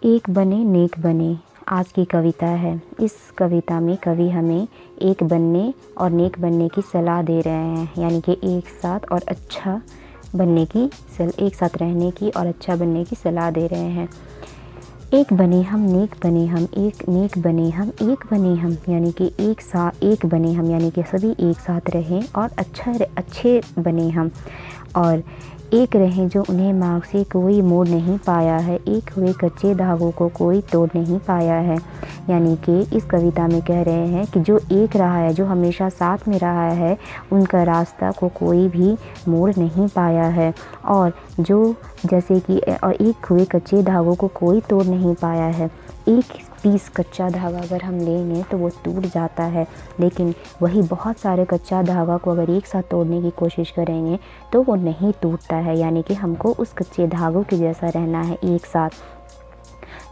एक बने नेक बने आज की कविता है। इस कविता में कवि हमें एक बनने और नेक बनने की सलाह दे रहे हैं, यानी कि एक साथ और अच्छा बनने की एक साथ रहने की और अच्छा बनने की सलाह दे रहे हैं। एक बने हम नेक बने हम, एक नेक बने हम एक बने हम, यानी कि एक बने हम, यानी कि सभी एक साथ रहें और अच्छे बने हम, और एक रहें जो उन्हें मार्ग से कोई मोड़ नहीं पाया है, एक हुए कच्चे धागों को कोई तोड़ नहीं पाया है। यानी कि इस कविता में कह रहे हैं कि जो एक रहा है, जो हमेशा साथ में रहा है, उनका रास्ता को कोई भी मोड़ नहीं पाया है, और जो जैसे कि और एक हुए कच्चे धागों को कोई तोड़ नहीं पाया है। एक पीस कच्चा धागा अगर हम लेंगे तो वो टूट जाता है, लेकिन वही बहुत सारे कच्चा धागा को अगर एक साथ तोड़ने की कोशिश करेंगे तो वो नहीं टूटता है। यानी कि हमको उस कच्चे धागों के जैसा रहना है एक साथ।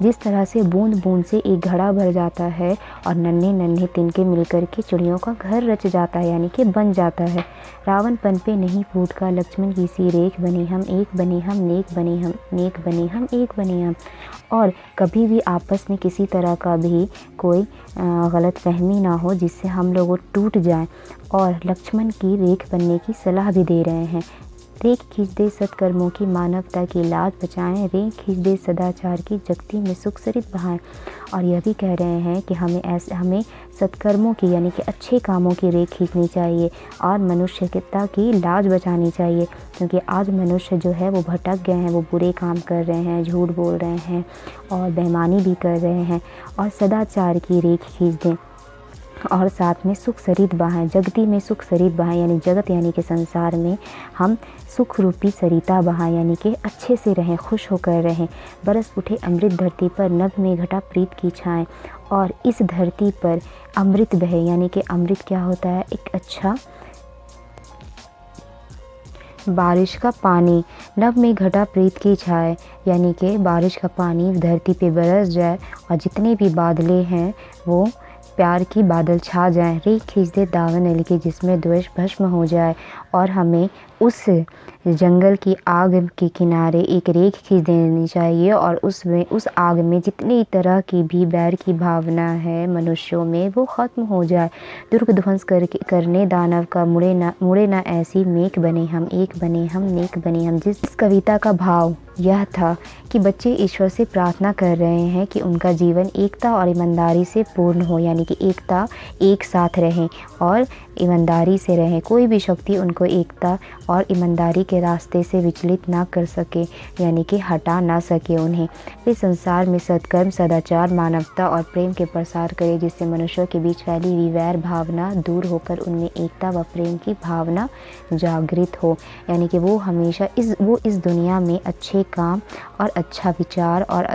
जिस तरह से बूंद बूंद से एक घड़ा भर जाता है और नन्हे नन्हे तिनके मिलकर के चिड़ियों का घर रच जाता है, यानी कि बन जाता है। रावण पन पे नहीं फूट का लक्ष्मण की सी रेख बने हम, एक बने हम नेक बने हम, नेक बने हम एक बने हम। और कभी भी आपस में किसी तरह का भी कोई गलत फहमी ना हो जिससे हम लोग टूट जाएं, और लक्ष्मण की रेख बनने की सलाह भी दे रहे हैं। रेख खींच दे सत्कर्मों की मानवता की लाज बचाएं, रेख खींच दे सदाचार की जगती में सुख सरित बहाएं। और यह भी कह रहे हैं कि हमें सत्कर्मों की, यानी कि अच्छे कामों की रेख खींचनी चाहिए और मनुष्यता की लाज बचानी चाहिए, क्योंकि आज मनुष्य जो है वो भटक गए हैं, वो बुरे काम कर रहे हैं, झूठ बोल रहे हैं और बेईमानी भी कर रहे हैं। और सदाचार की रेख खींच दें और साथ में सुख सरित बहाएं, जगती में सुख सरित बहाएं, यानी जगत यानी कि संसार में हम सुख रूपी सरिता बहाएं, यानी कि अच्छे से रहें, खुश होकर रहें। बरस उठे अमृत धरती पर, नभ में घटा प्रीत की छाएं, और इस धरती पर अमृत बहे, यानी कि अमृत क्या होता है? एक अच्छा बारिश का पानी। नभ में घटा प्रीत की छाए, यानी कि बारिश का पानी धरती पे बरस जाए और जितने भी बादले हैं वो प्यार की बादल छा जाएं। रेख खींच दे दामन अली की जिसमें द्वेष भस्म हो जाए, और हमें उस जंगल की आग के किनारे एक रेख खींच देनी चाहिए, और उस आग में जितनी तरह की भी बैर की भावना है मनुष्यों में वो ख़त्म हो जाए। दुर्ग ध्वंस करने दानव का मुड़े ना ऐसी मेक बने हम, एक बने हम नेक बने हम। जिस कविता का भाव यह था कि बच्चे ईश्वर से प्रार्थना कर रहे हैं कि उनका जीवन एकता और ईमानदारी से पूर्ण हो, यानी कि एकता, एक साथ रहें और ईमानदारी से रहें। कोई भी शक्ति उनको एकता और ईमानदारी के रास्ते से विचलित ना कर सके, यानी कि हटा ना सके उन्हें। वे संसार में सत्कर्म, सदाचार, मानवता और प्रेम के प्रसार करें, जिससे मनुष्यों के बीच फैली हुई वैर भावना दूर होकर उनमें एकता व प्रेम की भावना जागृत हो। यानी कि वो हमेशा इस दुनिया में अच्छे काम और अच्छा विचार और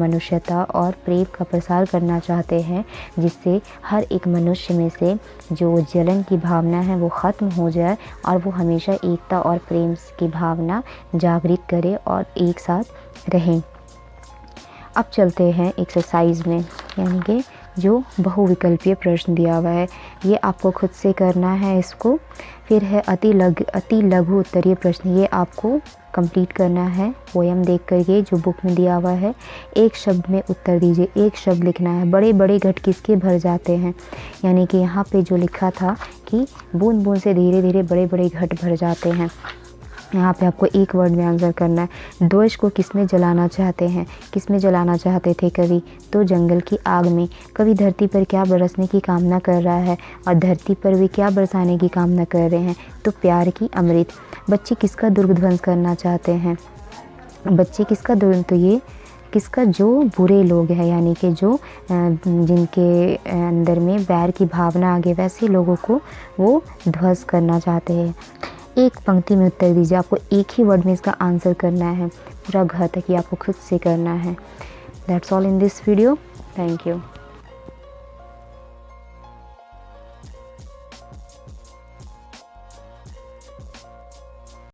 मनुष्यता और प्रेम का प्रसार करना चाहते हैं, जिससे हर एक मनुष्य में से जो जलन की भावना है वो ख़त्म हो जाए और वो हमेशा एकता और प्रेम की भावना जागृत करे और एक साथ रहें। अब चलते हैं एक्सरसाइज में, यानी कि जो बहुविकल्पीय प्रश्न दिया हुआ है ये आपको खुद से करना है इसको। फिर है अति लघु उत्तरीय प्रश्न, ये आपको कंप्लीट करना है पोयम देख करके जो बुक में दिया हुआ है। एक शब्द में उत्तर दीजिए, एक शब्द लिखना है। बड़े बड़े घट किसके भर जाते हैं, यानी कि यहाँ पे जो लिखा था कि बूंद बूंद से धीरे धीरे बड़े बड़े घट भर जाते हैं, यहाँ पे आपको एक वर्ड में आंसर करना है। द्वेष को किसमें जलाना चाहते हैं, किसमें जलाना चाहते थे कवि? तो जंगल की आग में। कवि धरती पर क्या बरसने की कामना कर रहा है और धरती पर वे क्या बरसाने की कामना कर रहे हैं? तो प्यार की अमृत। बच्चे किसका दुर्ग ध्वंस करना चाहते हैं? बच्चे किसका दुर्ग, तो ये किसका? जो बुरे लोग हैं, यानी कि जो जिनके अंदर में बैर की भावना आ गई, वैसे लोगों को वो ध्वंस करना चाहते हैं। एक पंक्ति में उत्तर दीजिए, आपको एक ही वर्ड में इसका आंसर करना है, पूरा घ तक ही आपको खुद से करना है। That's all in this video, thank you.